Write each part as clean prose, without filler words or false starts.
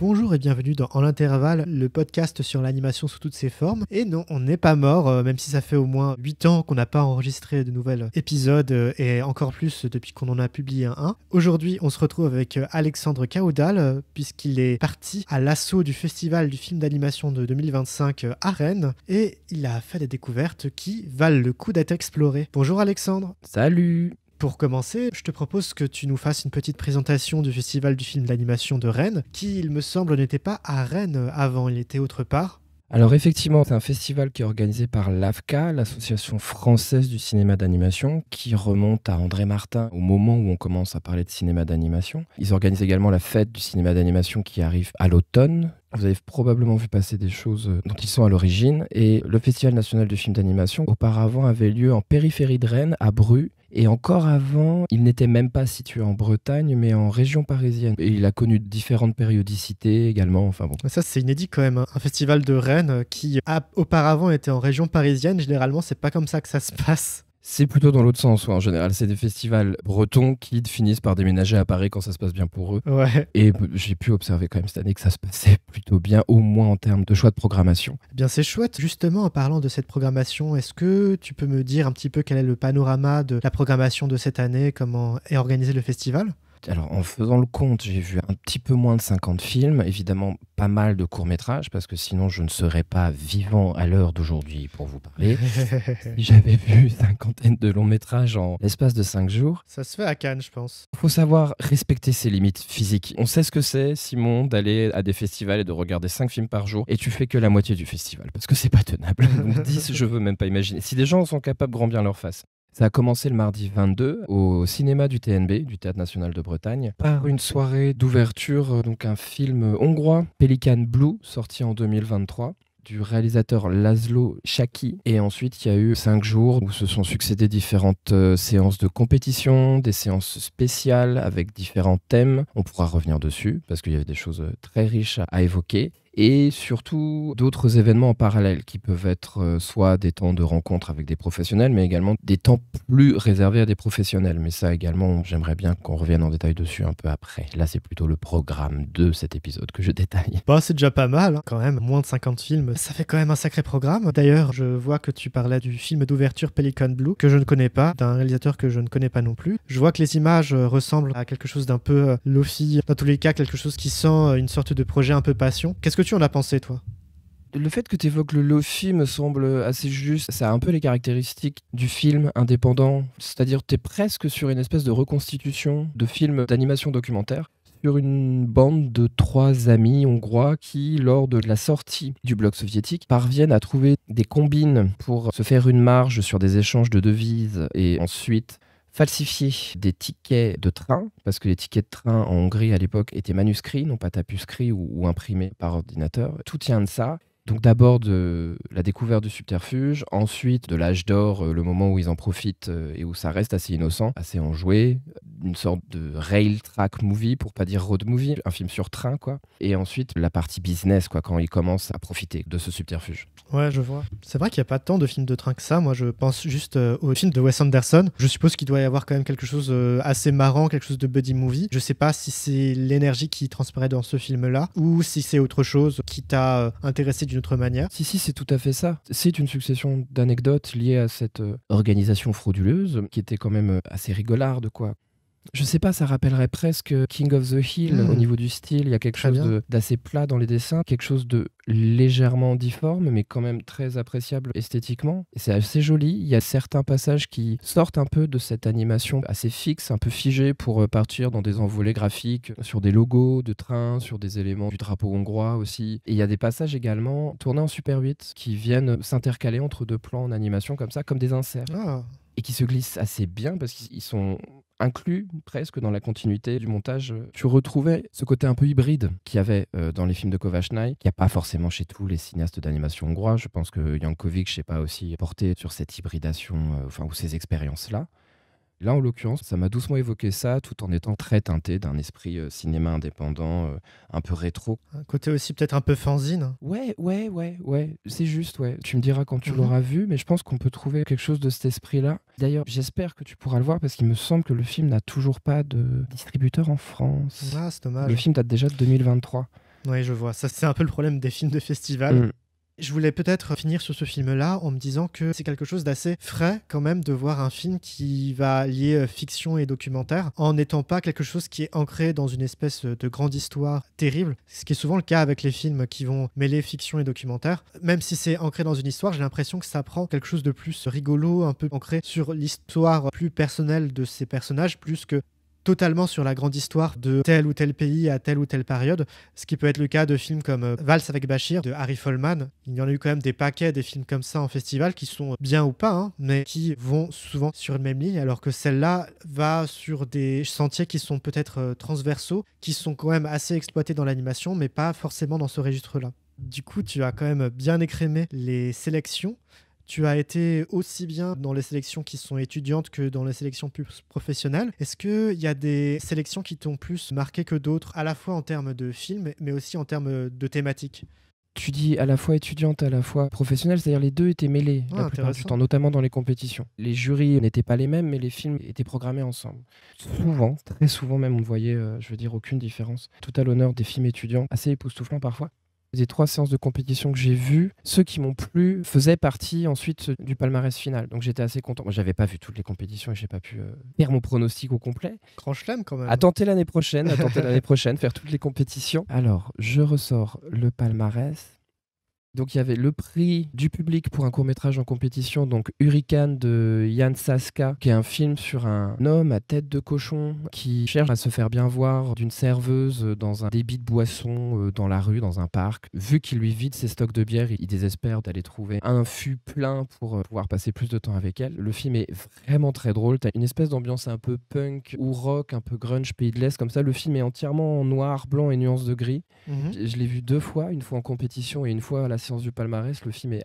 Bonjour et bienvenue dans En l'intervalle, le podcast sur l'animation sous toutes ses formes. Et non, on n'est pas mort, même si ça fait au moins 8 ans qu'on n'a pas enregistré de nouvel épisode, et encore plus depuis qu'on en a publié un. Aujourd'hui, on se retrouve avec Alexandre Caudal, puisqu'il est parti à l'assaut du festival du film d'animation de 2025 à Rennes, et il a fait des découvertes qui valent le coup d'être explorées. Bonjour Alexandre. Salut. Pour commencer, je te propose que tu nous fasses une petite présentation du Festival du film d'animation de Rennes, qui, il me semble, n'était pas à Rennes avant, il était autre part. Alors effectivement, c'est un festival qui est organisé par l'AFCA, l'Association française du cinéma d'animation, qui remonte à André Martin au moment où on commence à parler de cinéma d'animation. Ils organisent également la fête du cinéma d'animation qui arrive à l'automne. Vous avez probablement vu passer des choses dont ils sont à l'origine. Et le Festival national du film d'animation, auparavant, avait lieu en périphérie de Rennes, à Bru. Et encore avant, il n'était même pas situé en Bretagne, mais en région parisienne. Et il a connu différentes périodicités également. Enfin bon. Ça, c'est inédit quand même. Un festival de Rennes qui a auparavant été en région parisienne. Généralement, c'est pas comme ça que ça se passe. C'est plutôt dans l'autre sens. En général, c'est des festivals bretons qui finissent par déménager à Paris quand ça se passe bien pour eux. Ouais. Et j'ai pu observer quand même cette année que ça se passait plutôt bien, au moins en termes de choix de programmation. Eh bien, c'est chouette. Justement, en parlant de cette programmation, est-ce que tu peux me dire un petit peu quel est le panorama de la programmation de cette année, comment est organisé le festival ? Alors, en faisant le compte, j'ai vu un petit peu moins de 50 films, évidemment pas mal de courts-métrages, parce que sinon je ne serais pas vivant à l'heure d'aujourd'hui pour vous parler. Si j'avais vu une cinquantaine de longs-métrages en l'espace de 5 jours. Ça se fait à Cannes, je pense. Il faut savoir respecter ses limites physiques. On sait ce que c'est, Simon, d'aller à des festivals et de regarder 5 films par jour, et tu fais que la moitié du festival, parce que c'est pas tenable. Donc 10, je veux même pas imaginer. Si des gens sont capables, grand bien leur face. Ça a commencé le mardi 22 au cinéma du TNB, du Théâtre National de Bretagne, par une soirée d'ouverture, donc un film hongrois, Pelican Blue, sorti en 2023. Du réalisateur Laszlo Chaki. Et ensuite, il y a eu 5 jours où se sont succédées différentes séances de compétition, des séances spéciales avec différents thèmes. On pourra revenir dessus parce qu'il y avait des choses très riches à évoquer. Et surtout d'autres événements en parallèle qui peuvent être soit des temps de rencontre avec des professionnels, mais également des temps plus réservés à des professionnels. Mais ça également, j'aimerais bien qu'on revienne en détail dessus un peu après. Là, c'est plutôt le programme de cet épisode que je détaille. Bah, c'est déjà pas mal, hein, quand même. Moins de 50 films, ça fait quand même un sacré programme. D'ailleurs, je vois que tu parlais du film d'ouverture Pelican Blue, que je ne connais pas, d'un réalisateur que je ne connais pas non plus. Je vois que les images ressemblent à quelque chose d'un peu lofi. Dans tous les cas, quelque chose qui sent une sorte de projet un peu passion. Qu'est-ce que tu en as pensé, toi ? Le fait que tu évoques le lofi me semble assez juste. Ça a un peu les caractéristiques du film indépendant. C'est-à-dire tu es presque sur une espèce de reconstitution de film d'animation documentaire sur une bande de 3 amis hongrois qui, lors de la sortie du bloc soviétique, parviennent à trouver des combines pour se faire une marge sur des échanges de devises et ensuite falsifier des tickets de train, parce que les tickets de train en Hongrie à l'époque étaient manuscrits, non pas tapuscrits ou imprimés par ordinateur. Tout tient de ça. Donc d'abord de la découverte du subterfuge, ensuite de l'âge d'or, le moment où ils en profitent et où ça reste assez innocent, assez enjoué, une sorte de rail track movie, pour pas dire road movie, un film sur train quoi. Et ensuite la partie business quoi, quand ils commencent à profiter de ce subterfuge. Ouais, je vois. C'est vrai qu'il n'y a pas tant de films de train que ça. Moi, je pense juste au film de Wes Anderson. Je suppose qu'il doit y avoir quand même quelque chose assez marrant, quelque chose de buddy movie. Je sais pas si c'est l'énergie qui transparaît dans ce film-là ou si c'est autre chose qui t'a intéressé d'une autre manière. Si, c'est tout à fait ça. C'est une succession d'anecdotes liées à cette organisation frauduleuse qui était quand même assez rigolarde, quoi. Je sais pas, ça rappellerait presque King of the Hill au niveau du style. Il y a quelque chose d'assez plat dans les dessins, quelque chose de légèrement difforme, mais quand même très appréciable esthétiquement. Et c'est assez joli. Il y a certains passages qui sortent un peu de cette animation assez fixe, un peu figée, pour partir dans des envolées graphiques, sur des logos de trains, sur des éléments du drapeau hongrois aussi. Et il y a des passages également tournés en Super 8 qui viennent s'intercaler entre 2 plans en animation comme ça, comme des inserts. Ah. Et qui se glissent assez bien parce qu'ils sont inclus presque dans la continuité du montage. Tu retrouvais ce côté un peu hybride qu'il y avait dans les films de Kovácsnai, qu'il n'y a pas forcément chez tous les cinéastes d'animation hongrois. Je pense que Jankovic, je sais pas, aussi porté sur cette hybridation, ou ces expériences-là. Là, en l'occurrence, ça m'a doucement évoqué ça, tout en étant très teinté d'un esprit cinéma indépendant, un peu rétro. Un côté aussi peut-être un peu fanzine. Ouais, c'est juste, ouais. Tu me diras quand tu Mhm. l'auras vu, mais je pense qu'on peut trouver quelque chose de cet esprit-là. D'ailleurs, j'espère que tu pourras le voir parce qu'il me semble que le film n'a toujours pas de distributeur en France. Ah, c'est Le dommage. film date déjà de 2023. Oui, je vois. Ça, c'est un peu le problème des films de festival. Mm. Je voulais peut-être finir sur ce film-là en me disant que c'est quelque chose d'assez frais quand même de voir un film qui va lier fiction et documentaire en n'étant pas quelque chose qui est ancré dans une espèce de grande histoire terrible, ce qui est souvent le cas avec les films qui vont mêler fiction et documentaire. Même si c'est ancré dans une histoire, j'ai l'impression que ça prend quelque chose de plus rigolo, un peu ancré sur l'histoire plus personnelle de ces personnages, plus que totalement sur la grande histoire de tel ou tel pays à telle ou telle période, ce qui peut être le cas de films comme Valse avec Bachir de Harry Folman. Il y en a eu quand même des paquets des films comme ça en festival qui sont bien ou pas, hein, mais qui vont souvent sur une même ligne, alors que celle-là va sur des sentiers qui sont peut-être transversaux, qui sont quand même assez exploités dans l'animation, mais pas forcément dans ce registre-là. Du coup, tu as quand même bien écrémé les sélections. Tu as été aussi bien dans les sélections qui sont étudiantes que dans les sélections plus professionnelles. Est-ce qu'il y a des sélections qui t'ont plus marqué que d'autres, à la fois en termes de films, mais aussi en termes de thématiques? Tu dis à la fois étudiante, à la fois professionnelle, c'est-à-dire les deux étaient mêlés Ah, la plupart du intéressant. temps, notamment dans les compétitions. Les jurys n'étaient pas les mêmes, mais les films étaient programmés ensemble. Souvent, très souvent même, on ne voyait, je veux dire, aucune différence. Tout à l'honneur des films étudiants, assez époustouflants parfois. Les 3 séances de compétition que j'ai vues, ceux qui m'ont plu faisaient partie ensuite du palmarès final. Donc j'étais assez content. Moi, j'avais pas vu toutes les compétitions et j'ai pas pu faire mon pronostic au complet. Grand chelem quand même. À tenter l'année prochaine, faire toutes les compétitions. Alors, je ressors le palmarès. Donc il y avait le prix du public pour un court-métrage en compétition, donc Hurricane de Jan Saska, qui est un film sur un homme à tête de cochon qui cherche à se faire bien voir d'une serveuse dans un débit de boisson dans la rue, dans un parc. Vu qu'il lui vide ses stocks de bière, il désespère d'aller trouver un fût plein pour pouvoir passer plus de temps avec elle. Le film est vraiment très drôle, t'as une espèce d'ambiance un peu punk ou rock, un peu grunge, pays de l'Est comme ça. Le film est entièrement en noir, blanc et nuances de gris. Mhm. Je l'ai vu 2 fois, une fois en compétition et une fois à la séance du palmarès. Le film est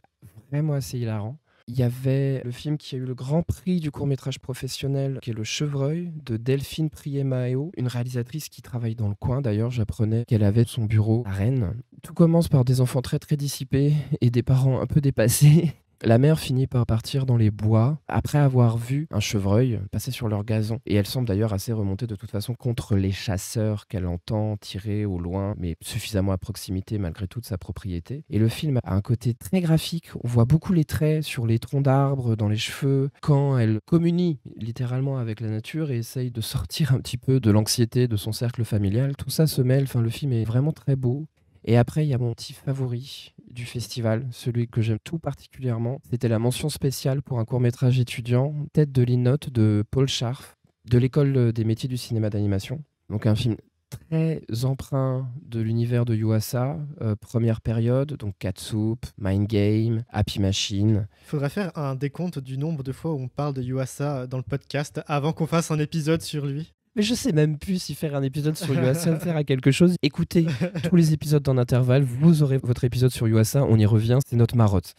vraiment assez hilarant. Il y avait le film qui a eu le grand prix du court-métrage professionnel, qui est Le Chevreuil, de Delphine Prié-Maheo, une réalisatrice qui travaille dans le coin. D'ailleurs, j'apprenais qu'elle avait son bureau à Rennes. Tout commence par des enfants très très dissipés et des parents un peu dépassés. La mère finit par partir dans les bois après avoir vu un chevreuil passer sur leur gazon. Et elle semble d'ailleurs assez remontée de toute façon contre les chasseurs qu'elle entend tirer au loin, mais suffisamment à proximité malgré toute sa propriété. Et le film a un côté très graphique. On voit beaucoup les traits sur les troncs d'arbres, dans les cheveux, quand elle communie littéralement avec la nature et essaye de sortir un petit peu de l'anxiété de son cercle familial. Tout ça se mêle. Enfin, le film est vraiment très beau. Et après, il y a mon petit favori du festival, celui que j'aime tout particulièrement. C'était la mention spéciale pour un court-métrage étudiant, Tête de Linotte de Paul Scharf, de l'école des métiers du cinéma d'animation. Donc un film très empreint de l'univers de Yuasa, première période, donc Catsup, Mind Game, Happy Machine. Il faudrait faire un décompte du nombre de fois où on parle de Yuasa dans le podcast avant qu'on fasse un épisode sur lui. Mais je sais même plus si faire un épisode sur Yuasa sert à quelque chose. Écoutez tous les épisodes dans l'intervalle, vous aurez votre épisode sur Yuasa, on y revient, c'est notre marotte.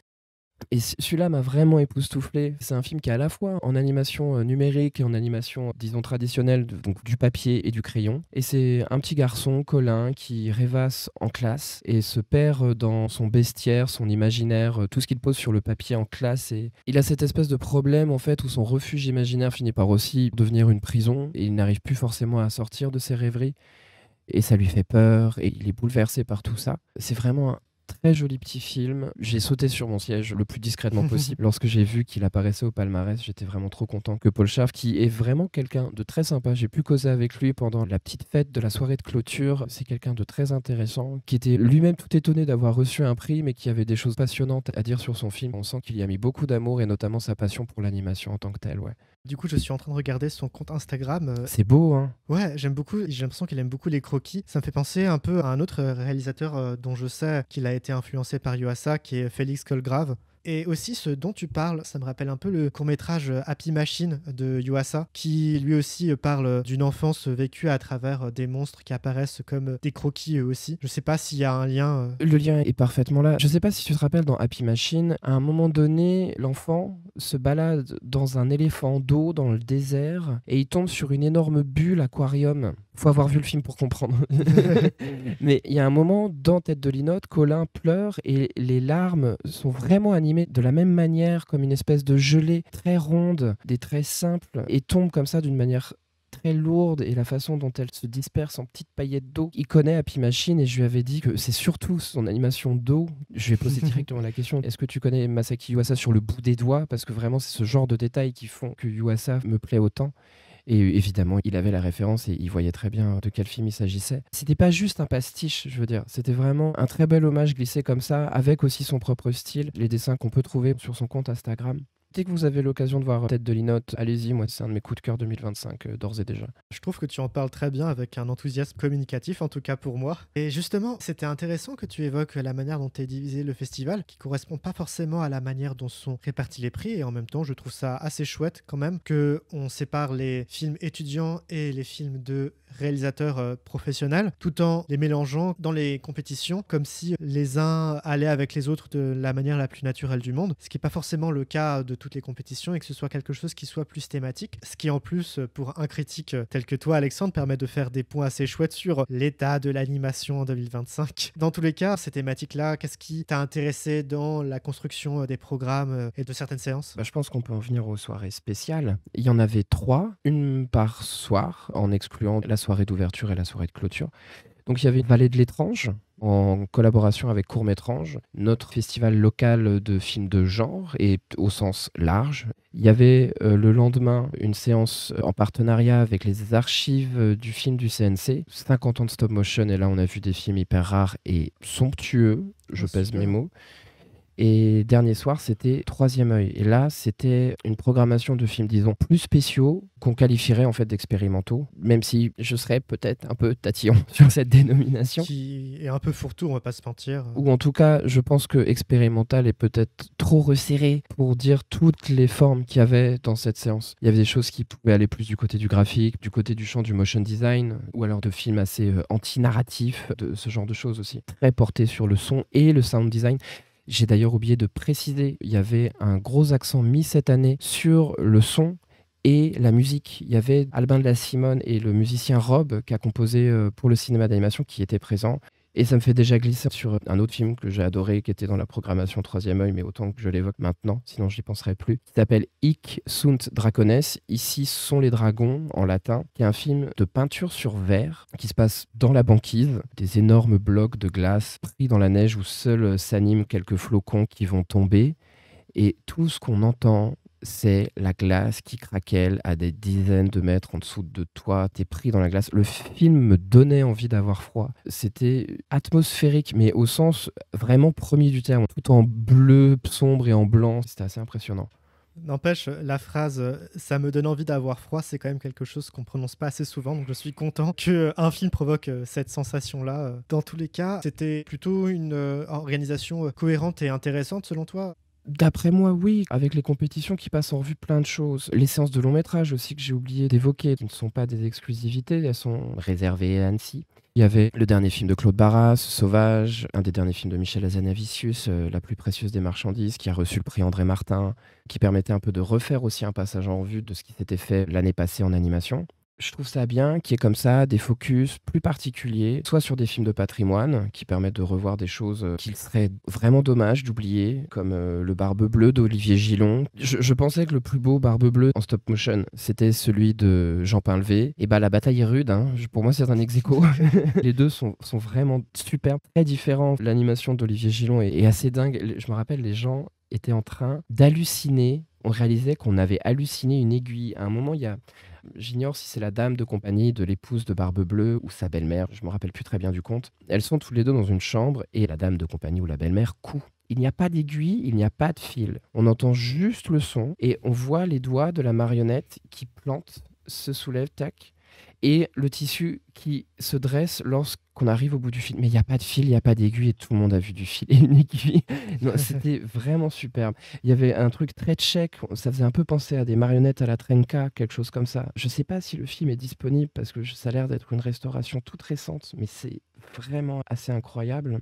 Et celui-là m'a vraiment époustouflé. C'est un film qui est à la fois en animation numérique et en animation, disons, traditionnelle, donc du papier et du crayon. Et c'est un petit garçon, Colin, qui rêvasse en classe et se perd dans son bestiaire, son imaginaire, tout ce qu'il pose sur le papier en classe. Et il a cette espèce de problème, en fait, où son refuge imaginaire finit par aussi devenir une prison et il n'arrive plus forcément à sortir de ses rêveries. Et ça lui fait peur et il est bouleversé par tout ça. C'est vraiment un très joli petit film. J'ai sauté sur mon siège le plus discrètement possible. Lorsque j'ai vu qu'il apparaissait au palmarès, j'étais vraiment trop content que Paul Scharf, qui est vraiment quelqu'un de très sympa, j'ai pu causer avec lui pendant la petite fête de la soirée de clôture. C'est quelqu'un de très intéressant, qui était lui-même tout étonné d'avoir reçu un prix, mais qui avait des choses passionnantes à dire sur son film. On sent qu'il y a mis beaucoup d'amour et notamment sa passion pour l'animation en tant que telle. Ouais. Du coup, je suis en train de regarder son compte Instagram. C'est beau, hein? Ouais, j'aime beaucoup. J'ai l'impression qu'il aime beaucoup les croquis. Ça me fait penser un peu à un autre réalisateur dont je sais qu'il a été influencé par Yuasa, qui est Félix Colgrave. Et aussi, ce dont tu parles, ça me rappelle un peu le court-métrage Happy Machine de Yuasa, qui lui aussi parle d'une enfance vécue à travers des monstres qui apparaissent comme des croquis eux aussi. Je sais pas s'il y a un lien. Le lien est parfaitement là. Je sais pas si tu te rappelles dans Happy Machine, à un moment donné, l'enfant se balade dans un éléphant d'eau dans le désert et il tombe sur une énorme bulle aquarium. Faut avoir vu le film pour comprendre. Mais il y a un moment dans Tête de Linotte, Colin pleure et les larmes sont vraiment animées de la même manière, comme une espèce de gelée très ronde, des traits simples, et tombe comme ça d'une manière très lourde, et la façon dont elle se disperse en petites paillettes d'eau. Il connaît Happy Machine et je lui avais dit que c'est surtout son animation d'eau. Je lui ai posé directement la question, est-ce que tu connais Masaki Yuasa sur le bout des doigts? Parce que vraiment c'est ce genre de détails qui font que Yuasa me plaît autant. Et évidemment, il avait la référence et il voyait très bien de quel film il s'agissait. C'était pas juste un pastiche, je veux dire. C'était vraiment un très bel hommage glissé comme ça, avec aussi son propre style. Les dessins qu'on peut trouver sur son compte Instagram. Dès que vous avez l'occasion de voir Tête de Linotte, allez-y, moi c'est un de mes coups de cœur 2025 d'ores et déjà. Je trouve que tu en parles très bien avec un enthousiasme communicatif, en tout cas pour moi. Et justement, c'était intéressant que tu évoques la manière dont est divisé le festival, qui correspond pas forcément à la manière dont sont répartis les prix. Et en même temps, je trouve ça assez chouette quand même qu'on sépare les films étudiants et les films de réalisateurs professionnels, tout en les mélangeant dans les compétitions, comme si les uns allaient avec les autres de la manière la plus naturelle du monde, ce qui n'est pas forcément le cas de toutes les compétitions, et que ce soit quelque chose qui soit plus thématique, ce qui en plus, pour un critique tel que toi, Alexandre, permet de faire des points assez chouettes sur l'état de l'animation en 2025. Dans tous les cas, ces thématiques-là, qu'est-ce qui t'a intéressé dans la construction des programmes et de certaines séances? Je pense qu'on peut en venir aux soirées spéciales. Il y en avait 3, une par soir, en excluant la soirée d'ouverture et la soirée de clôture. Donc il y avait Vallée de l'étrange, en collaboration avec Court-Métrange, notre festival local de films de genre et au sens large. Il y avait le lendemain une séance en partenariat avec les archives du film du CNC, 50 ans de stop motion, et là on a vu des films hyper rares et somptueux, je pèse mes mots. Et dernier soir, c'était Troisième œil. Et là, c'était une programmation de films, disons, plus spéciaux, qu'on qualifierait en fait d'expérimentaux, même si je serais peut-être un peu tatillon sur cette dénomination. Qui est un peu fourre-tout, on va pas se mentir. Ou en tout cas, je pense que expérimental est peut-être trop resserré pour dire toutes les formes qu'il y avait dans cette séance. Il y avait des choses qui pouvaient aller plus du côté du graphique, du côté du champ du motion design, ou alors de films assez anti-narratifs, de ce genre de choses aussi. Très portés sur le son et le sound design. J'ai d'ailleurs oublié de préciser, il y avait un gros accent mis cette année sur le son et la musique. Il y avait Albin de la Simone et le musicien Rob qui a composé pour le cinéma d'animation qui étaient présents. Et ça me fait déjà glisser sur un autre film que j'ai adoré, qui était dans la programmation Troisième œil, mais autant que je l'évoque maintenant, sinon je n'y penserai plus, qui s'appelle Hic sunt dracones, ici sont les dragons, en latin, qui est un film de peinture sur verre, qui se passe dans la banquise, des énormes blocs de glace pris dans la neige où seuls s'animent quelques flocons qui vont tomber, et tout ce qu'on entend, c'est la glace qui craquelle à des dizaines de mètres en dessous de toi. T'es pris dans la glace. Le film me donnait envie d'avoir froid. C'était atmosphérique, mais au sens vraiment premier du terme. Tout en bleu, sombre et en blanc. C'était assez impressionnant. N'empêche, la phrase « ça me donne envie d'avoir froid », c'est quand même quelque chose qu'on prononce pas assez souvent, donc je suis content qu'un film provoque cette sensation-là. Dans tous les cas, c'était plutôt une organisation cohérente et intéressante selon toi? D'après moi, oui, avec les compétitions qui passent en revue plein de choses. Les séances de long métrage aussi que j'ai oublié d'évoquer, qui ne sont pas des exclusivités, elles sont réservées à Annecy. Il y avait le dernier film de Claude Barras, Sauvage, un des derniers films de Michel Hazanavicius, La plus précieuse des marchandises, qui a reçu le prix André Martin, qui permettait un peu de refaire aussi un passage en revue de ce qui s'était fait l'année passée en animation. Je trouve ça bien qu'il y ait comme ça des focus plus particuliers, soit sur des films de patrimoine qui permettent de revoir des choses qu'il serait vraiment dommage d'oublier, comme le Barbe Bleue d'Olivier Gillon. Je pensais que le plus beau Barbe Bleue en stop motion, c'était celui de Jean Pinlevé. Et bah la bataille est rude, hein. Pour moi c'est un ex-aequo. Les deux sont vraiment superbes, très différents. L'animation d'Olivier Gillon est assez dingue. Je me rappelle, les gens étaient en train d'halluciner. On réalisait qu'on avait halluciné une aiguille. À un moment, il y a... J'ignore si c'est la dame de compagnie de l'épouse de Barbe Bleue ou sa belle-mère, je me rappelle plus très bien du conte. Elles sont toutes les deux dans une chambre et la dame de compagnie ou la belle-mère coud. Il n'y a pas d'aiguille, il n'y a pas de fil. On entend juste le son et on voit les doigts de la marionnette qui plante, se soulève, tac. et le tissu qui se dresse lorsqu'on arrive au bout du fil. Mais il n'y a pas de fil, il n'y a pas d'aiguille et tout le monde a vu du fil et une aiguille. Non, c'était vraiment superbe. Il y avait un truc très tchèque, ça faisait un peu penser à des marionnettes à la Trenka, quelque chose comme ça. Je ne sais pas si le film est disponible parce que ça a l'air d'être une restauration toute récente, mais c'est vraiment assez incroyable.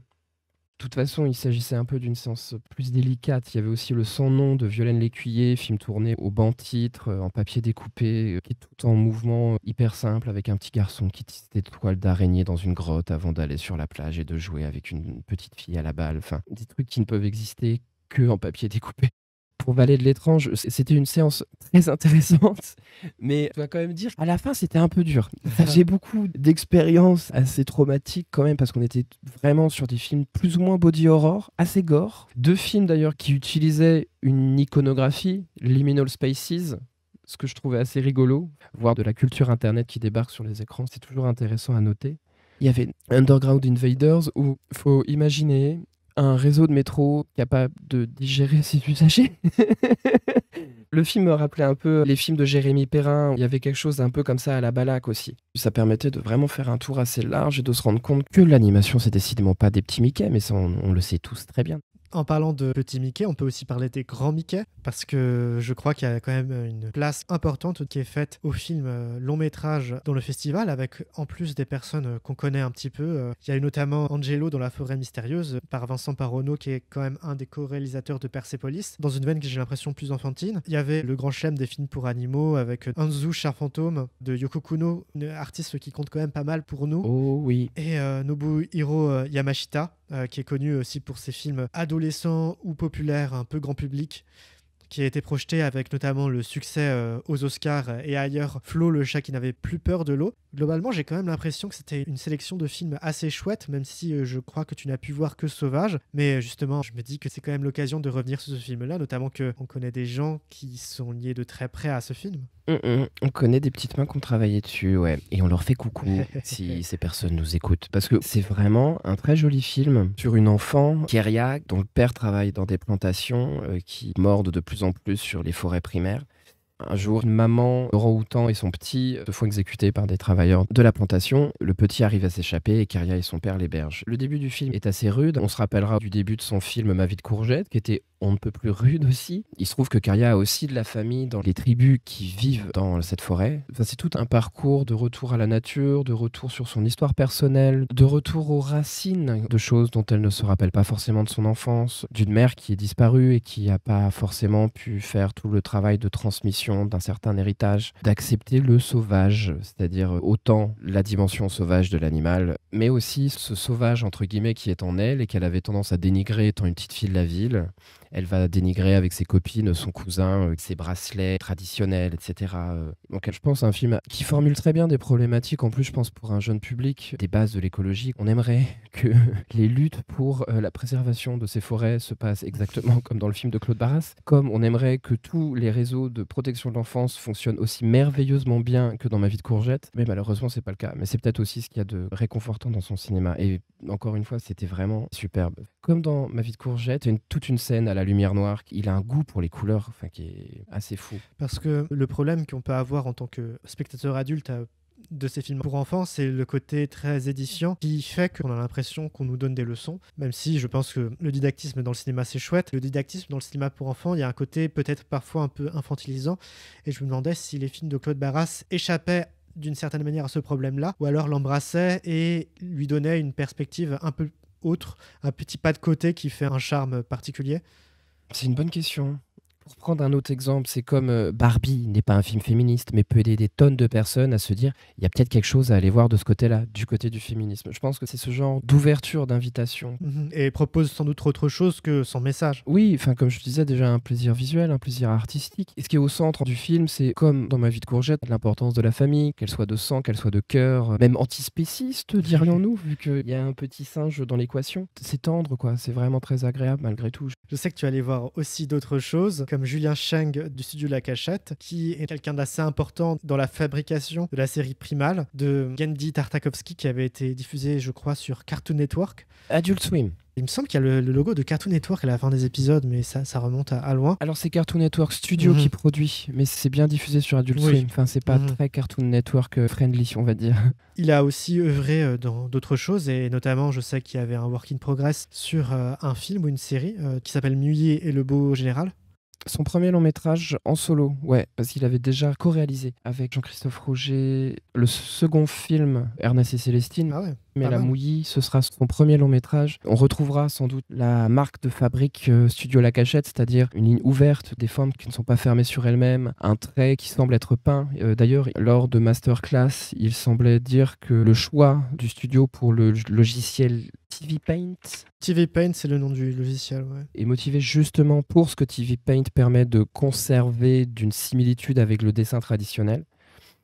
De toute façon, il s'agissait un peu d'une séance plus délicate. Il y avait aussi Le Sans Nom de Violaine Lécuyer, film tourné au banc-titre, en papier découpé, qui est tout en mouvement hyper simple, avec un petit garçon qui tisse des toiles d'araignée dans une grotte avant d'aller sur la plage et de jouer avec une petite fille à la balle. Enfin, des trucs qui ne peuvent exister que en papier découpé. Pour Valet de l'étrange, c'était une séance très intéressante, mais je dois quand même dire, à la fin, c'était un peu dur. J'ai beaucoup d'expériences assez traumatiques quand même, parce qu'on était vraiment sur des films plus ou moins body horror, assez gore. 2 films d'ailleurs qui utilisaient une iconographie, Liminal Spaces, ce que je trouvais assez rigolo. Voir de la culture internet qui débarque sur les écrans, c'est toujours intéressant à noter. Il y avait Underground Invaders, où il faut imaginer un réseau de métro capable de digérer ses usagers. Le film me rappelait un peu les films de Jérémy Perrin. Il y avait quelque chose un peu comme ça à la Balaque aussi. Ça permettait de vraiment faire un tour assez large et de se rendre compte que l'animation, c'est décidément pas des petits Mickey, mais ça, on le sait tous très bien. En parlant de petits Mickey, on peut aussi parler des grands Mickey, parce que je crois qu'il y a quand même une place importante qui est faite au film long métrage dans le festival, avec en plus des personnes qu'on connaît un petit peu. Il y a eu notamment Angelo dans La Forêt Mystérieuse, par Vincent Parono, qui est quand même un des co-réalisateurs de Persepolis, dans une veine que j'ai l'impression plus enfantine. Il y avait Le Grand Chelem des films pour animaux, avec Anzu Cher Fantôme de Yoko Kuno, une artiste qui compte quand même pas mal pour nous. Oh oui. Et Nobuhiro Yamashita, qui est connu aussi pour ses films adolescents ou populaires, un peu grand public, qui a été projeté avec notamment le succès aux Oscars et ailleurs, Flo, le chat qui n'avait plus peur de l'eau. Globalement, j'ai quand même l'impression que c'était une sélection de films assez chouette, même si je crois que tu n'as pu voir que Sauvage. Mais justement, je me dis que c'est quand même l'occasion de revenir sur ce film-là, notamment qu'on connaît des gens qui sont liés de très près à ce film. On connaît des petites mains qui ont travaillé dessus, ouais. Et on leur fait coucou si ces personnes nous écoutent. Parce que c'est vraiment un très joli film sur une enfant, Keria, dont le père travaille dans des plantations qui mordent de plus en plus sur les forêts primaires. Un jour, une maman, orang-outan et son petit se font exécuter par des travailleurs de la plantation. Le petit arrive à s'échapper et Keria et son père l'hébergent. Le début du film est assez rude. On se rappellera du début de son film Ma vie de courgette, qui était on ne peut plus rude aussi. Il se trouve que Keria a aussi de la famille dans les tribus qui vivent dans cette forêt. Enfin, c'est tout un parcours de retour à la nature, de retour sur son histoire personnelle, de retour aux racines de choses dont elle ne se rappelle pas forcément de son enfance, d'une mère qui est disparue et qui n'a pas forcément pu faire tout le travail de transmission d'un certain héritage, d'accepter le sauvage, c'est-à-dire autant la dimension sauvage de l'animal, mais aussi ce sauvage entre guillemets qui est en elle et qu'elle avait tendance à dénigrer étant une petite fille de la ville. Elle va dénigrer avec ses copines son cousin, ses bracelets traditionnels, etc. Donc je pense à un film qui formule très bien des problématiques, en plus je pense pour un jeune public, des bases de l'écologie. On aimerait que les luttes pour la préservation de ces forêts se passent exactement comme dans le film de Claude Barras, comme on aimerait que tous les réseaux de protection de l'enfance fonctionnent aussi merveilleusement bien que dans Ma vie de courgette, mais malheureusement c'est pas le cas. Mais c'est peut-être aussi ce qu'il y a de réconfortant dans son cinéma. Et encore une fois, c'était vraiment superbe. Comme dans Ma vie de courgette, il y a toute une scène à la lumière noire. Il a un goût pour les couleurs qui est assez fou. Parce que le problème qu'on peut avoir en tant que spectateur adulte de ces films pour enfants, c'est le côté très édifiant qui fait qu'on a l'impression qu'on nous donne des leçons, même si je pense que le didactisme dans le cinéma c'est chouette. Le didactisme dans le cinéma pour enfants, il y a un côté peut-être parfois un peu infantilisant, et je me demandais si les films de Claude Barras échappaient d'une certaine manière à ce problème-là, ou alors l'embrassaient et lui donnaient une perspective un peu autre, un petit pas de côté qui fait un charme particulier. C'est une bonne question. Pour prendre un autre exemple, c'est comme Barbie n'est pas un film féministe, mais peut aider des tonnes de personnes à se dire il y a peut-être quelque chose à aller voir de ce côté-là, du côté du féminisme. Je pense que c'est ce genre d'ouverture, d'invitation. Et propose sans doute autre chose que son message. Oui, comme je disais, déjà un plaisir visuel, un plaisir artistique. Et ce qui est au centre du film, c'est comme dans Ma vie de courgette, l'importance de la famille, qu'elle soit de sang, qu'elle soit de cœur, même antispéciste, dirions-nous, vu qu'il y a un petit singe dans l'équation. C'est tendre, quoi. C'est vraiment très agréable malgré tout. Je sais que tu allais voir aussi d'autres choses, comme Julien Cheng du studio La Cachette, qui est quelqu'un d'assez important dans la fabrication de la série Primal de Genndy Tartakovsky, qui avait été diffusée, je crois, sur Cartoon Network. Adult Swim. Il me semble qu'il y a le logo de Cartoon Network à la fin des épisodes, mais ça remonte à loin. Alors c'est Cartoon Network Studio qui produit, mais c'est bien diffusé sur Adult Swim. Enfin, c'est pas très Cartoon Network friendly, on va dire. Il a aussi œuvré dans d'autres choses, et notamment, je sais qu'il y avait un work in progress sur un film ou une série qui s'appelle Muillet et le Beau Général. Son premier long métrage en solo, ouais, parce qu'il avait déjà co-réalisé avec Jean-Christophe Roger le second film Ernest et Célestine. Ah ouais. Mais La Mouillie, ce sera son premier long métrage. On retrouvera sans doute la marque de fabrique Studio La Cachette, c'est-à-dire une ligne ouverte, des formes qui ne sont pas fermées sur elles-mêmes, un trait qui semble être peint. D'ailleurs, lors de Masterclass, il semblait dire que le choix du studio pour le logiciel TV Paint. TV Paint, c'est le nom du logiciel, ouais. Est motivé justement pour ce que TV Paint permet de conserver d'une similitude avec le dessin traditionnel.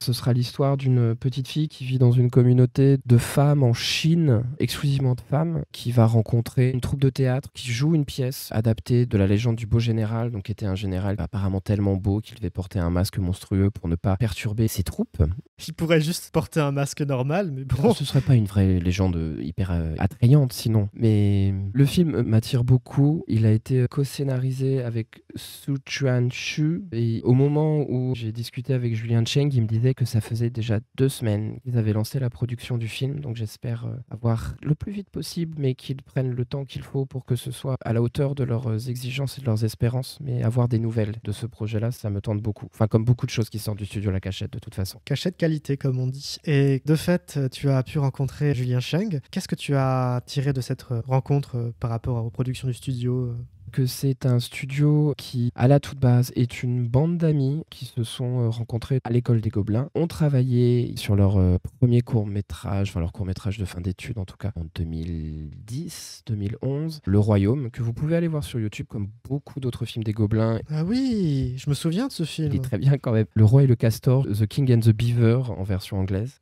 Ce sera l'histoire d'une petite fille qui vit dans une communauté de femmes en Chine, exclusivement de femmes, qui va rencontrer une troupe de théâtre qui joue une pièce adaptée de la légende du beau général, donc qui était un général apparemment tellement beau qu'il devait porter un masque monstrueux pour ne pas perturber ses troupes. Il pourrait juste porter un masque normal, mais bon. Ce serait pas une vraie légende hyper attrayante sinon. Mais le film m'attire beaucoup. Il a été co-scénarisé avec Su Chuan-Chu. Et au moment où j'ai discuté avec Julian Cheng, il me disait que ça faisait déjà 2 semaines qu'ils avaient lancé la production du film. Donc j'espère avoir le plus vite possible, mais qu'ils prennent le temps qu'il faut pour que ce soit à la hauteur de leurs exigences et de leurs espérances. Mais avoir des nouvelles de ce projet-là, ça me tente beaucoup. Enfin, comme beaucoup de choses qui sortent du studio La Cachette, de toute façon. Cachette qualité, comme on dit. Et de fait, tu as pu rencontrer Julien Cheng. Qu'est-ce que tu as tiré de cette rencontre par rapport aux productions du studio ? Que c'est un studio qui, à la toute base, est une bande d'amis qui se sont rencontrés à l'école des Gobelins, ont travaillé sur leur premier court-métrage, enfin leur court-métrage de fin d'études en tout cas, en 2010, 2011, Le Royaume, que vous pouvez aller voir sur YouTube comme beaucoup d'autres films des Gobelins. Ah oui, je me souviens de ce film. Il est très bien quand même. Le Roi et le Castor, The King and the Beaver en version anglaise.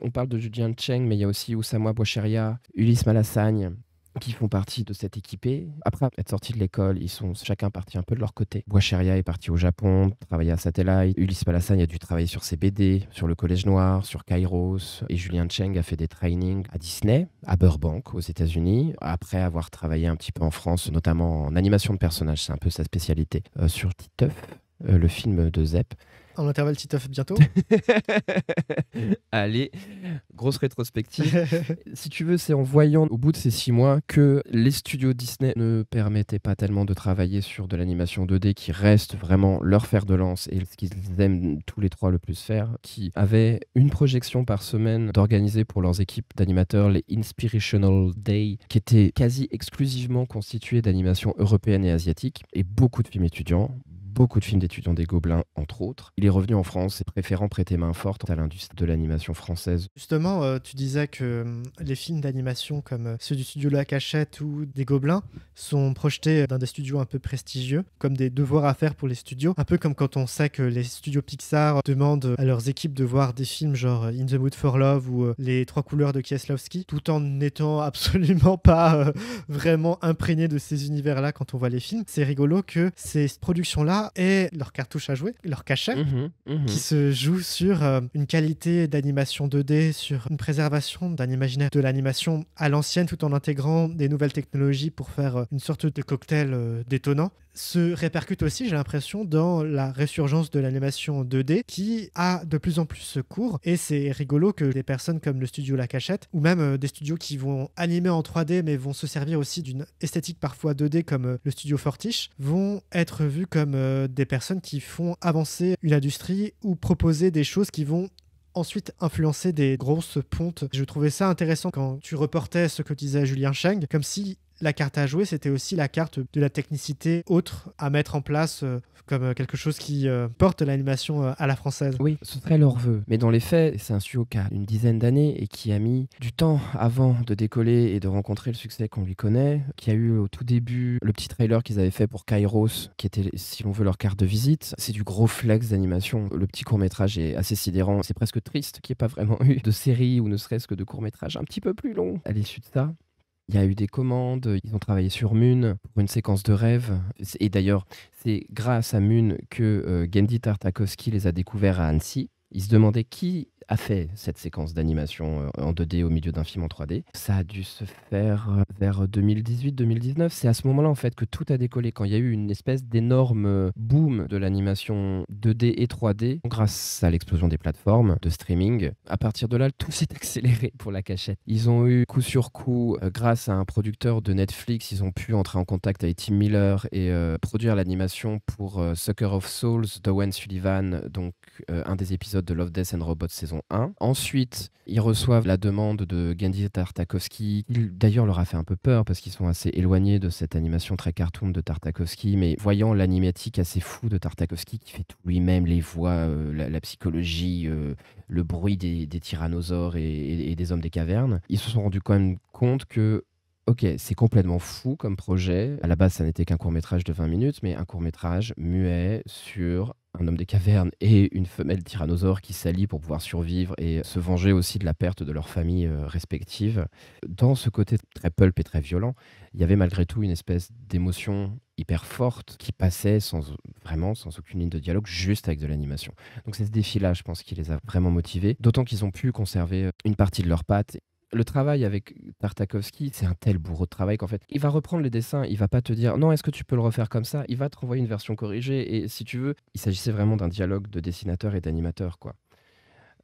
On parle de Julian Cheng, mais il y a aussi Oussama Boisheria, Ulysse Malassagne, qui font partie de cette équipée. Après être sortis de l'école, ils sont chacun partis un peu de leur côté. Boisheria est parti au Japon, travailler à Satellite. Ulysse Malassagne a dû travailler sur ses BD, sur le Collège Noir, sur Kairos. Et Julian Cheng a fait des trainings à Disney, à Burbank, aux États-Unis, après avoir travaillé un petit peu en France, notamment en animation de personnages, c'est un peu sa spécialité, sur Titeuf, le film de Zep. En intervalle Titeuf bientôt. Allez, grosse rétrospective. Si tu veux, c'est en voyant au bout de ces 6 mois que les studios Disney ne permettaient pas tellement de travailler sur de l'animation 2D qui reste vraiment leur fer de lance et ce qu'ils aiment tous les 3 le plus faire, qui avaient une projection par semaine d'organiser pour leurs équipes d'animateurs les Inspirational Day, qui étaient quasi exclusivement constitués d'animations européennes et asiatiques et beaucoup de films étudiants. Beaucoup de films d'étudiants des Gobelins, entre autres. Il est revenu en France, préférant prêter main forte à l'industrie de l'animation française. Justement, tu disais que les films d'animation comme ceux du studio La Cachette ou des Gobelins sont projetés dans des studios un peu prestigieux, comme des devoirs à faire pour les studios. Un peu comme quand on sait que les studios Pixar demandent à leurs équipes de voir des films genre In the Mood for Love ou Les Trois Couleurs de Kieslowski, tout en n'étant absolument pas vraiment imprégné de ces univers-là quand on voit les films. C'est rigolo que ces productions-là et leur cartouche à jouer, leur cachet, qui se joue sur une qualité d'animation 2D, sur une préservation d'un imaginaire de l'animation à l'ancienne, tout en intégrant des nouvelles technologies pour faire une sorte de cocktail détonnant, se répercute aussi, j'ai l'impression, dans la résurgence de l'animation 2D qui a de plus en plus cours. Et c'est rigolo que des personnes comme le studio La Cachette, ou même des studios qui vont animer en 3D mais vont se servir aussi d'une esthétique parfois 2D comme le studio Fortiche, vont être vus comme des personnes qui font avancer une industrie ou proposer des choses qui vont ensuite influencer des grosses pontes. Je trouvais ça intéressant quand tu reportais ce que disait Julien Cheng, comme si la carte à jouer, c'était aussi la carte de la technicité autre à mettre en place comme quelque chose qui porte l'animation à la française. Oui, ce serait leur vœu. Mais dans les faits, c'est un studio qui a une dizaine d'années et qui a mis du temps avant de décoller et de rencontrer le succès qu'on lui connaît, qui a eu au tout début le petit trailer qu'ils avaient fait pour Kairos, qui était, si l'on veut, leur carte de visite. C'est du gros flex d'animation. Le petit court-métrage est assez sidérant. C'est presque triste qu'il n'y ait pas vraiment eu de série ou ne serait-ce que de court-métrage un petit peu plus long à l'issue de ça. Il y a eu des commandes, ils ont travaillé sur Moon pour une séquence de rêve. Et d'ailleurs, c'est grâce à Moon que Genndy Tartakovsky les a découverts à Annecy. Ils se demandaient qui a fait cette séquence d'animation en 2D au milieu d'un film en 3D. Ça a dû se faire vers 2018-2019. C'est à ce moment-là en fait que tout a décollé, quand il y a eu une espèce d'énorme boom de l'animation 2D et 3D grâce à l'explosion des plateformes de streaming. À partir de là, tout s'est accéléré pour la cachette. Ils ont eu coup sur coup, grâce à un producteur de Netflix, ils ont pu entrer en contact avec Tim Miller et produire l'animation pour Sucker of Souls d'Owen Sullivan, donc un des épisodes de Love, Death and Robots saison 1. Ensuite, ils reçoivent la demande de Genndy Tartakovsky. Il d'ailleurs leur a fait un peu peur parce qu'ils sont assez éloignés de cette animation très cartoon de Tartakovsky, mais voyant l'animatique assez fou de Tartakovsky qui fait tout lui-même, les voix, la psychologie, le bruit des tyrannosaures et des hommes des cavernes, ils se sont rendus quand même compte que ok, c'est complètement fou comme projet. À la base, ça n'était qu'un court-métrage de 20 minutes, mais un court-métrage muet sur un homme des cavernes et une femelle tyrannosaure qui s'allient pour pouvoir survivre et se venger aussi de la perte de leurs familles respectives. Dans ce côté très pulp et très violent, il y avait malgré tout une espèce d'émotion hyper forte qui passait sans aucune ligne de dialogue, juste avec de l'animation. Donc c'est ce défi-là, je pense, qui les a vraiment motivés, d'autant qu'ils ont pu conserver une partie de leurs pattes. Le travail avec Tartakovsky, c'est un tel bourreau de travail qu'en fait, il va reprendre les dessins, il va pas te dire non, est-ce que tu peux le refaire comme ça? Il va te renvoyer une version corrigée et si tu veux, il s'agissait vraiment d'un dialogue de dessinateur et d'animateur, quoi.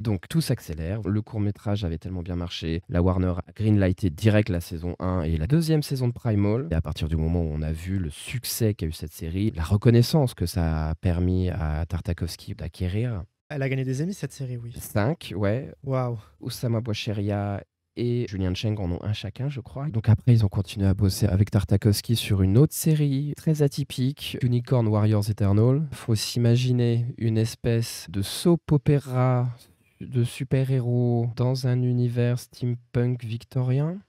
Donc tout s'accélère, le court-métrage avait tellement bien marché, la Warner a greenlighté direct la saison 1 et la deuxième saison de Primal. Et à partir du moment où on a vu le succès qu'a eu cette série, la reconnaissance que ça a permis à Tartakovsky d'acquérir. Elle a gagné des Emmy cette série, oui. 5, ouais. Waouh. Osama Boisheria et Julian Cheng en ont un chacun, je crois. Donc après, ils ont continué à bosser avec Tartakovsky sur une autre série très atypique, Unicorn Warriors Eternal. Faut s'imaginer une espèce de soap opéra de super-héros dans un univers steampunk victorien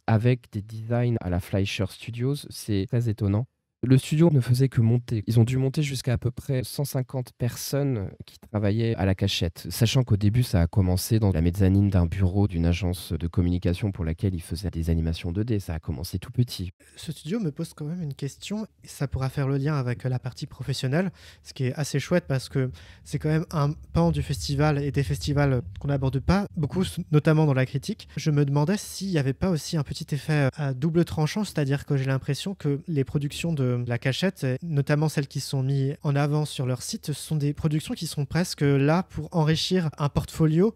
avec des designs à la Fleischer Studios. C'est très étonnant. Le studio ne faisait que monter. Ils ont dû monter jusqu'à peu près 150 personnes qui travaillaient à la cachette. Sachant qu'au début, ça a commencé dans la mezzanine d'un bureau d'une agence de communication pour laquelle ils faisaient des animations 2D. Ça a commencé tout petit. Ce studio me pose quand même une question. Ça pourra faire le lien avec la partie professionnelle, ce qui est assez chouette parce que c'est quand même un pan du festival et des festivals qu'on n'aborde pas beaucoup, notamment dans la critique. Je me demandais s'il n'y avait pas aussi un petit effet à double tranchant, c'est-à-dire que j'ai l'impression que les productions de la cachette, notamment celles qui sont mises en avant sur leur site, sont des productions qui sont presque là pour enrichir un portfolio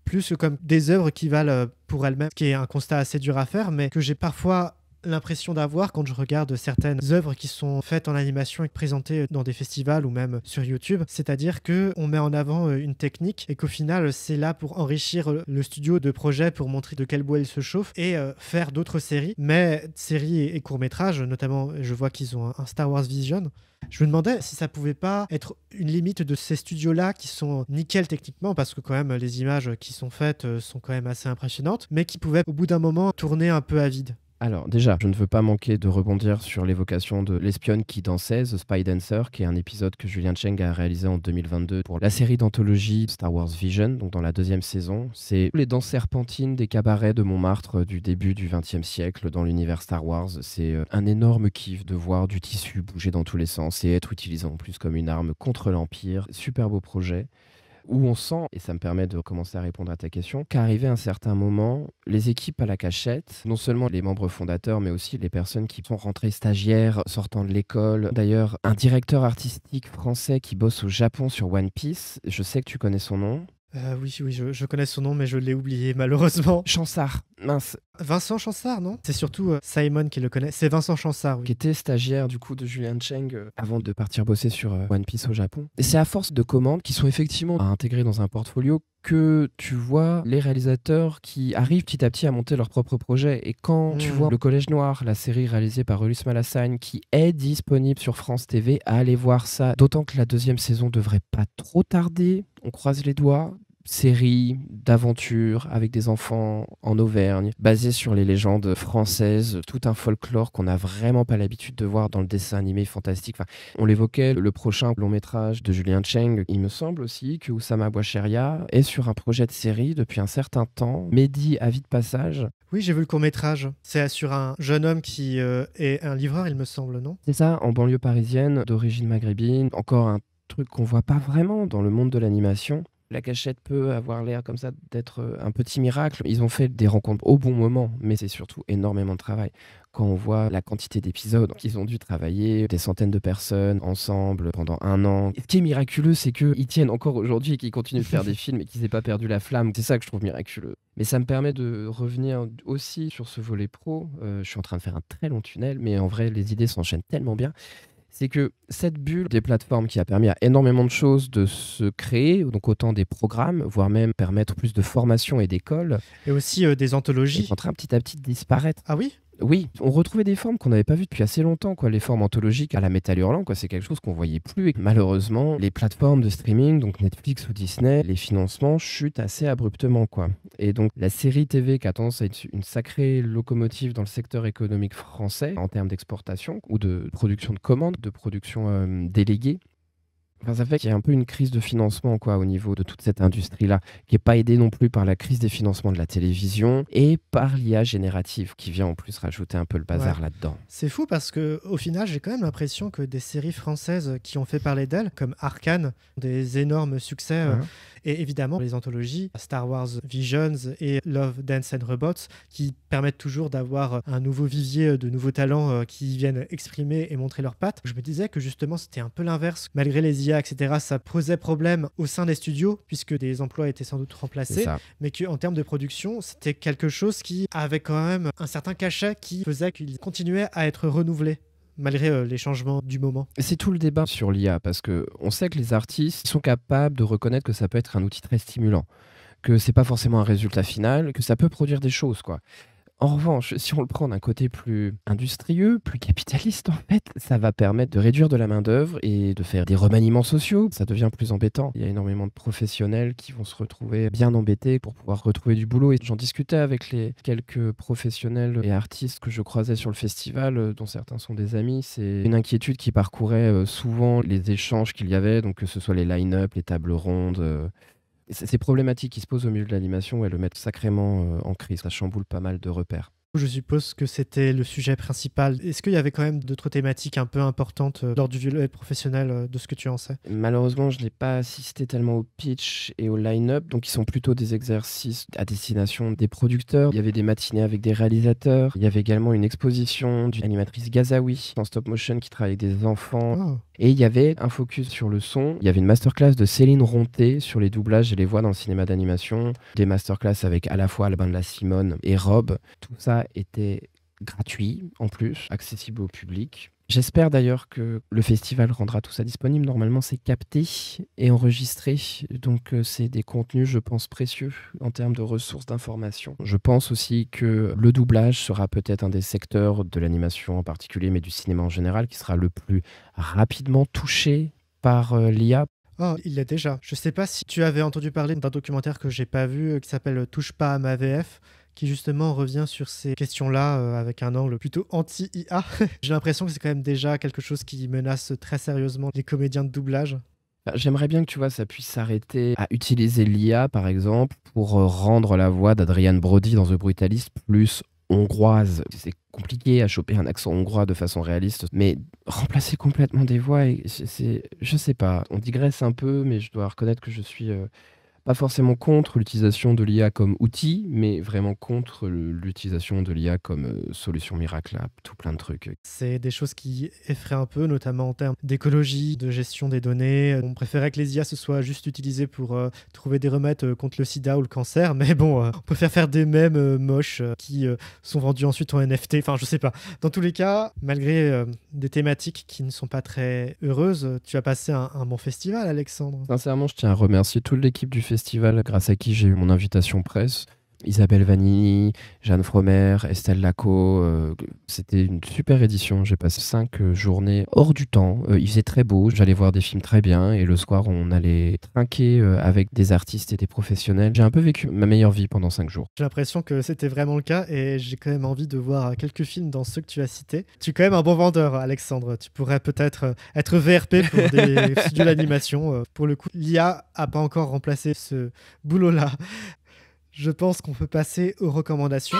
plus que comme des œuvres qui valent pour elles-mêmes, ce qui est un constat assez dur à faire, mais que j'ai parfois l'impression d'avoir quand je regarde certaines œuvres qui sont faites en animation et présentées dans des festivals ou même sur YouTube. C'est-à-dire qu'on met en avant une technique et qu'au final, c'est là pour enrichir le studio de projet, pour montrer de quel bois il se chauffe et faire d'autres séries. Mais séries et courts-métrages, notamment, je vois qu'ils ont un Star Wars Vision. Je me demandais si ça pouvait pas être une limite de ces studios-là qui sont nickel techniquement, parce que quand même les images qui sont faites sont quand même assez impressionnantes, mais qui pouvaient au bout d'un moment tourner un peu à vide. Alors déjà, je ne veux pas manquer de rebondir sur l'évocation de L'espionne qui dansait, The Spy Dancer, qui est un épisode que Julian Cheng a réalisé en 2022 pour la série d'anthologie Star Wars Vision, donc dans la deuxième saison. C'est les danses serpentines des cabarets de Montmartre du début du XXe siècle dans l'univers Star Wars. C'est un énorme kiff de voir du tissu bouger dans tous les sens et être utilisé en plus comme une arme contre l'Empire. Super beau projet. Où on sent, et ça me permet de commencer à répondre à ta question, qu'arrivé à un certain moment, les équipes à la cachette, non seulement les membres fondateurs, mais aussi les personnes qui sont rentrées stagiaires, sortant de l'école. D'ailleurs, un directeur artistique français qui bosse au Japon sur One Piece, je sais que tu connais son nom. Oui, je connais son nom, mais je l'ai oublié malheureusement. Chansard, mince. Vincent Chansard, non? C'est surtout Simon qui le connaît. C'est Vincent Chansard, oui. Qui était stagiaire du coup de Julian Cheng avant de partir bosser sur One Piece au Japon. Et c'est à force de commandes qui sont effectivement à intégrer dans un portfolio que tu vois les réalisateurs qui arrivent petit à petit à monter leur propre projet. Et quand tu vois Le Collège Noir, la série réalisée par Ulysse Malassagne, qui est disponible sur France TV, allez voir ça. D'autant que la deuxième saison devrait pas trop tarder. On croise les doigts. Série d'aventure avec des enfants en Auvergne, basée sur les légendes françaises, tout un folklore qu'on n'a vraiment pas l'habitude de voir dans le dessin animé fantastique. Enfin, on l'évoquait, le prochain long métrage de Julian Cheng, il me semble aussi que Osama Boisheria est sur un projet de série depuis un certain temps. Mehdi, avis de passage. Oui, j'ai vu le court-métrage. C'est sur un jeune homme qui est un livreur, il me semble, non? C'est ça, en banlieue parisienne, d'origine maghrébine. Encore un truc qu'on voit pas vraiment dans le monde de l'animation. La cachette peut avoir l'air comme ça d'être un petit miracle. Ils ont fait des rencontres au bon moment, mais c'est surtout énormément de travail. Quand on voit la quantité d'épisodes qu'ils ont dû travailler, des centaines de personnes ensemble pendant 1 an. Et ce qui est miraculeux, c'est qu'ils tiennent encore aujourd'hui et qu'ils continuent de faire des films et qu'ils n'aient pas perdu la flamme. C'est ça que je trouve miraculeux. Mais ça me permet de revenir aussi sur ce volet pro. Je suis en train de faire un très long tunnel, mais en vrai, les idées s'enchaînent tellement bien. C'est que cette bulle des plateformes qui a permis à énormément de choses de se créer, donc autant des programmes, voire même permettre plus de formation et d'écoles, Et aussi des est anthologies. en train petit à petit de disparaître. Ah oui? Oui, on retrouvait des formes qu'on n'avait pas vues depuis assez longtemps, quoi. Les formes anthologiques à la Métal Hurlant, quoi, c'est quelque chose qu'on voyait plus. Et malheureusement, les plateformes de streaming, donc Netflix ou Disney, les financements chutent assez abruptement, quoi. Et donc la série TV qui a tendance à être une sacrée locomotive dans le secteur économique français en termes d'exportation ou de production de commandes, de production déléguée. Enfin, ça fait qu'il y a un peu une crise de financement quoi, au niveau de toute cette industrie-là, qui n'est pas aidée non plus par la crise des financements de la télévision et par l'IA générative, qui vient en plus rajouter un peu le bazar Ouais. là-dedans. C'est fou parce que au final, j'ai quand même l'impression que des séries françaises qui ont fait parler d'elles, comme Arcane, ont des énormes succès. Hein. Et évidemment, les anthologies Star Wars Visions et Love, Dance and Robots, qui permettent toujours d'avoir un nouveau vivier de nouveaux talents qui viennent exprimer et montrer leurs pattes. Je me disais que justement, c'était un peu l'inverse. Malgré les IA, etc., ça posait problème au sein des studios, puisque des emplois étaient sans doute C'est remplacés, ça. mais qu'en termes de production, c'était quelque chose qui avait quand même un certain cachet qui faisait qu'il continuait à être renouvelé malgré les changements du moment. C'est tout le débat sur l'IA, parce qu'on sait que les artistes sont capables de reconnaître que ça peut être un outil très stimulant, que c'est pas forcément un résultat final, que ça peut produire des choses, quoi. En revanche, si on le prend d'un côté plus industrieux, plus capitaliste, en fait, ça va permettre de réduire de la main-d'œuvre et de faire des remaniements sociaux. Ça devient plus embêtant. Il y a énormément de professionnels qui vont se retrouver bien embêtés pour pouvoir retrouver du boulot. Et j'en discutais avec les quelques professionnels et artistes que je croisais sur le festival, dont certains sont des amis. C'est une inquiétude qui parcourait souvent les échanges qu'il y avait, donc que ce soit les line-up, les tables rondes. Ces problématiques qui se posent au milieu de l'animation, ouais, le mettent sacrément en crise. Ça chamboule pas mal de repères. Je suppose que c'était le sujet principal. Est-ce qu'il y avait quand même d'autres thématiques un peu importantes lors du volet professionnel de ce que tu en sais? Malheureusement, je n'ai pas assisté tellement au pitch et au line-up, donc ils sont plutôt des exercices à destination des producteurs. Il y avait des matinées avec des réalisateurs. Il y avait également une exposition d'une animatrice Gazaoui en stop motion qui travaille avec des enfants. Oh. Et il y avait un focus sur le son. Il y avait une masterclass de Céline Ronté sur les doublages et les voix dans le cinéma d'animation. Des masterclass avec à la fois Albin de la Simone et Rob. Tout ça était gratuit en plus, accessible au public. J'espère d'ailleurs que le festival rendra tout ça disponible. Normalement, c'est capté et enregistré. Donc, c'est des contenus, je pense, précieux en termes de ressources d'information. Je pense aussi que le doublage sera peut-être un des secteurs de l'animation en particulier, mais du cinéma en général, qui sera le plus rapidement touché par l'IA. Oh, il l'est déjà. Je sais pas si tu avais entendu parler d'un documentaire que j'ai pas vu qui s'appelle Touche pas à ma VF, qui justement revient sur ces questions-là avec un angle plutôt anti-IA. J'ai l'impression que c'est quand même déjà quelque chose qui menace très sérieusement les comédiens de doublage. J'aimerais bien que tu vois, ça puisse s'arrêter à utiliser l'IA, par exemple, pour rendre la voix d'Adrian Brody dans The Brutalist plus hongroise. C'est compliqué à choper un accent hongrois de façon réaliste, mais remplacer complètement des voix, je sais pas, on digresse un peu, mais je dois reconnaître que je suis pas forcément contre l'utilisation de l'IA comme outil, mais vraiment contre l'utilisation de l'IA comme solution miracle à tout plein de trucs. C'est des choses qui effraient un peu, notamment en termes d'écologie, de gestion des données. On préférait que les IA se soient juste utilisées pour trouver des remèdes contre le sida ou le cancer, mais bon, on préfère faire des mèmes moches qui sont vendus ensuite en NFT. Enfin, je sais pas. Dans tous les cas, malgré des thématiques qui ne sont pas très heureuses, tu as passé un bon festival, Alexandre. Sincèrement, je tiens à remercier toute l'équipe du festival grâce à qui j'ai eu mon invitation presse. Isabelle Vanini, Jeanne Fromer, Estelle Lacaux. C'était une super édition. J'ai passé 5 journées hors du temps. Il faisait très beau. J'allais voir des films très bien. Et le soir, on allait trinquer avec des artistes et des professionnels. J'ai un peu vécu ma meilleure vie pendant 5 jours. J'ai l'impression que c'était vraiment le cas et j'ai quand même envie de voir quelques films dans ceux que tu as cités. Tu es quand même un bon vendeur, Alexandre. Tu pourrais peut-être être VRP pour des studios d'animation. Pour le coup, l'IA n'a pas encore remplacé ce boulot-là. Je pense qu'on peut passer aux recommandations.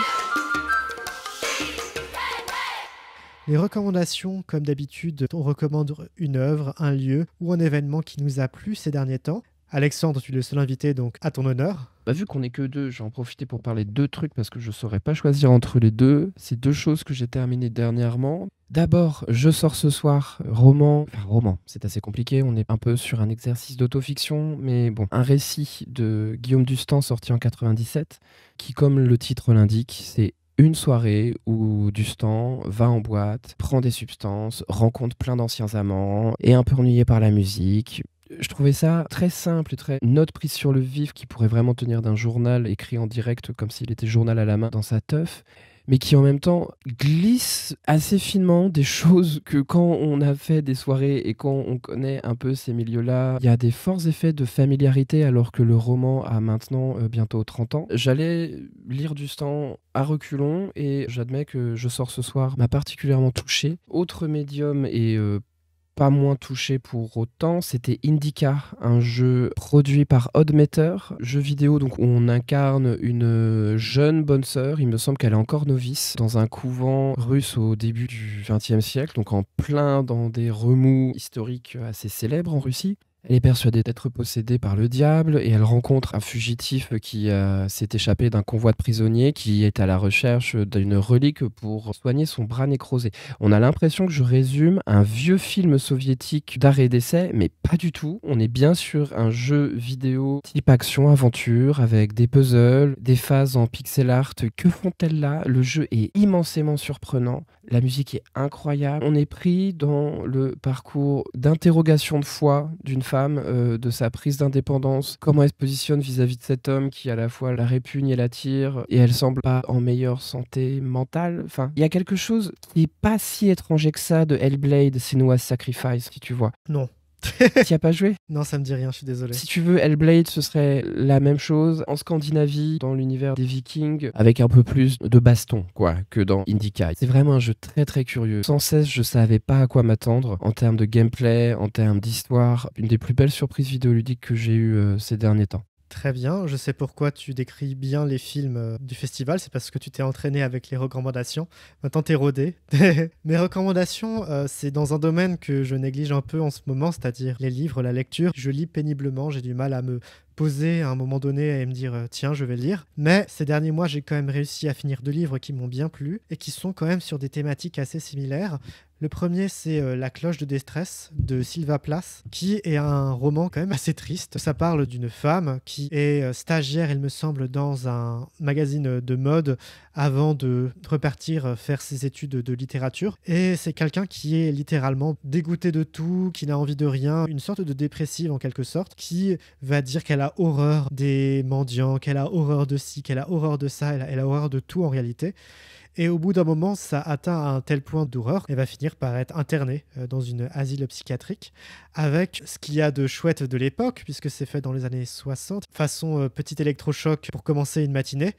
Les recommandations, comme d'habitude, on recommande une œuvre, un lieu ou un événement qui nous a plu ces derniers temps. Alexandre, tu es le seul invité, donc à ton honneur. Bah, vu qu'on est que deux, je vais en profiter pour parler de deux trucs parce que je saurais pas choisir entre les deux. C'est deux choses que j'ai terminées dernièrement. D'abord, je sors ce soir roman, c'est assez compliqué, on est un peu sur un exercice d'autofiction, mais bon, un récit de Guillaume Dustan sorti en 97, qui comme le titre l'indique, c'est une soirée où Dustan va en boîte, prend des substances, rencontre plein d'anciens amants, est un peu ennuyé par la musique. Je trouvais ça très simple, très note prise sur le vif qui pourrait vraiment tenir d'un journal écrit en direct comme s'il était journal à la main dans sa teuf, mais qui en même temps glisse assez finement des choses que quand on a fait des soirées et quand on connaît un peu ces milieux-là, il y a des forts effets de familiarité alors que le roman a maintenant bientôt 30 ans. J'allais lire Dustan à reculons et j'admets que Je sors ce soir m'a particulièrement touché. Autre médium et pas moins touché pour autant, c'était Indica, un jeu produit par Oddmeter, jeu vidéo donc où on incarne une jeune bonne sœur, il me semble qu'elle est encore novice, dans un couvent russe au début du XXe siècle, donc en plein dans des remous historiques assez célèbres en Russie. Elle est persuadée d'être possédée par le diable et elle rencontre un fugitif qui s'est échappé d'un convoi de prisonniers qui est à la recherche d'une relique pour soigner son bras nécrosé. On a l'impression que je résume un vieux film soviétique d'art et d'essai, mais pas du tout. On est bien sur un jeu vidéo type action-aventure avec des puzzles, des phases en pixel art. Que font-elles là? Le jeu est immensément surprenant. La musique est incroyable. On est pris dans le parcours d'interrogation de foi d'une femme, de sa prise d'indépendance, comment elle se positionne vis-à-vis de cet homme qui à la fois la répugne et l'attire, et elle semble pas en meilleure santé mentale. Enfin, il y a quelque chose qui est pas si étranger que ça de Hellblade, Senua's Sacrifice, si tu vois. Non. T'y as pas joué? Non, ça me dit rien, je suis désolé. Si tu veux, Hellblade, ce serait la même chose en Scandinavie, dans l'univers des Vikings, avec un peu plus de baston, quoi, que dans Indica. C'est vraiment un jeu très très curieux. Sans cesse, je savais pas à quoi m'attendre en termes de gameplay, en termes d'histoire. Une des plus belles surprises vidéoludiques que j'ai eues ces derniers temps. Très bien, je sais pourquoi tu décris bien les films du festival, c'est parce que tu t'es entraîné avec les recommandations. Maintenant, t'es rodé. Mes recommandations, c'est dans un domaine que je néglige un peu en ce moment, c'est-à-dire les livres, la lecture. Je lis péniblement, j'ai du mal à me poser à un moment donné et me dire tiens, je vais lire. Mais ces derniers mois, j'ai quand même réussi à finir 2 livres qui m'ont bien plu et qui sont quand même sur des thématiques assez similaires. Le premier, c'est La cloche de détresse de Sylva Plath, qui est un roman quand même assez triste. Ça parle d'une femme qui est stagiaire, il me semble, dans un magazine de mode avant de repartir faire ses études de littérature. Et c'est quelqu'un qui est littéralement dégoûté de tout, qui n'a envie de rien, une sorte de dépressive en quelque sorte, qui va dire qu'elle a horreur des mendiants, qu'elle a horreur de ci, qu'elle a horreur de ça, elle a horreur de tout en réalité. Et au bout d'un moment, ça atteint un tel point d'horreur, elle va finir par être internée dans une asile psychiatrique, avec ce qu'il y a de chouette de l'époque, puisque c'est fait dans les années 60, façon petit électrochoc pour commencer une matinée.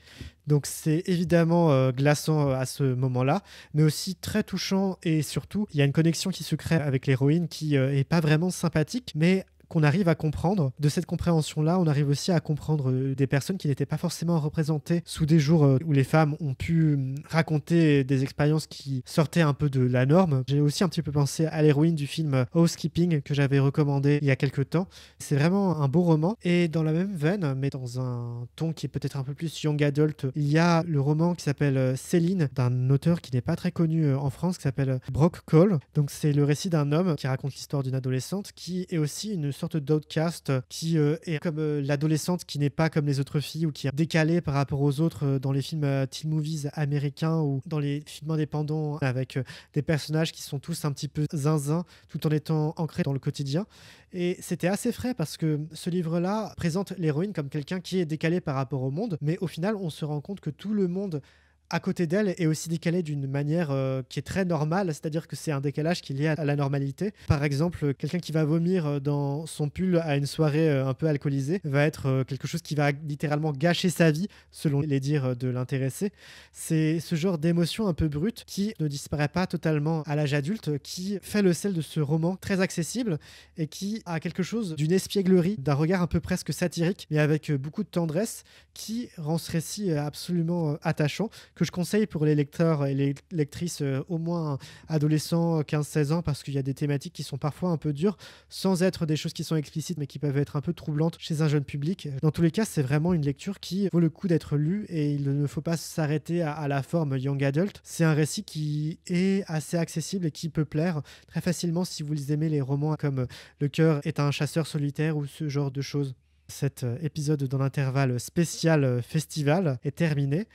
Donc c'est évidemment glaçant à ce moment-là, mais aussi très touchant, et surtout, il y a une connexion qui se crée avec l'héroïne qui est pas vraiment sympathique, mais qu'on arrive à comprendre. De cette compréhension-là, on arrive aussi à comprendre des personnes qui n'étaient pas forcément représentées sous des jours où les femmes ont pu raconter des expériences qui sortaient un peu de la norme. J'ai aussi un petit peu pensé à l'héroïne du film Housekeeping que j'avais recommandé il y a quelques temps. C'est vraiment un beau roman. Et dans la même veine, mais dans un ton qui est peut-être un peu plus young adult, il y a le roman qui s'appelle Céline, d'un auteur qui n'est pas très connu en France, qui s'appelle Brock Cole. Donc c'est le récit d'un homme qui raconte l'histoire d'une adolescente qui est aussi une sorte d'outcast, qui est comme l'adolescente qui n'est pas comme les autres filles ou qui est décalée par rapport aux autres dans les films teen movies américains ou dans les films indépendants avec des personnages qui sont tous un petit peu zinzin tout en étant ancrés dans le quotidien. Et c'était assez frais parce que ce livre-là présente l'héroïne comme quelqu'un qui est décalé par rapport au monde, mais au final on se rend compte que tout le monde à côté d'elle est aussi décalé d'une manière qui est très normale, c'est-à-dire que c'est un décalage qui est lié à la normalité. Par exemple, quelqu'un qui va vomir dans son pull à une soirée un peu alcoolisée va être quelque chose qui va littéralement gâcher sa vie, selon les dires de l'intéressé. C'est ce genre d'émotion un peu brute qui ne disparaît pas totalement à l'âge adulte, qui fait le sel de ce roman très accessible et qui a quelque chose d'une espièglerie, d'un regard un peu presque satirique, mais avec beaucoup de tendresse, qui rend ce récit absolument attachant, que je conseille pour les lecteurs et les lectrices au moins adolescents, 15-16 ans, parce qu'il y a des thématiques qui sont parfois un peu dures, sans être des choses qui sont explicites, mais qui peuvent être un peu troublantes chez un jeune public. Dans tous les cas, c'est vraiment une lecture qui vaut le coup d'être lue et il ne faut pas s'arrêter à la forme young adult. C'est un récit qui est assez accessible et qui peut plaire très facilement si vous aimez les romans comme Le cœur est un chasseur solitaire ou ce genre de choses. Cet épisode dans l'intervalle spécial festival est terminé.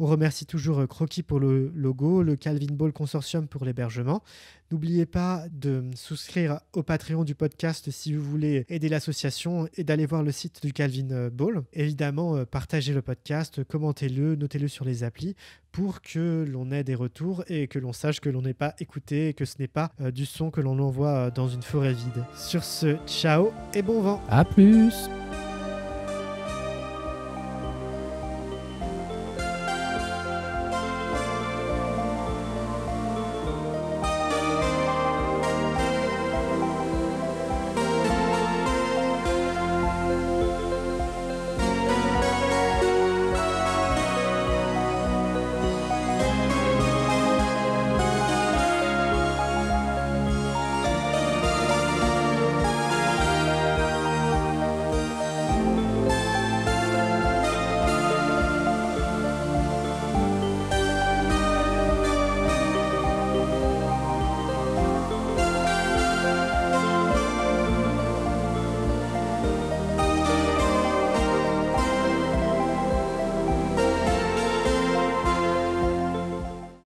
On remercie toujours Croquis pour le logo, le Calvin Ball Consortium pour l'hébergement. N'oubliez pas de souscrire au Patreon du podcast si vous voulez aider l'association et d'aller voir le site du Calvin Ball. Évidemment, partagez le podcast, commentez-le, notez-le sur les applis pour que l'on ait des retours et que l'on sache que l'on n'est pas écouté et que ce n'est pas du son que l'on envoie dans une forêt vide. Sur ce, ciao et bon vent. À plus.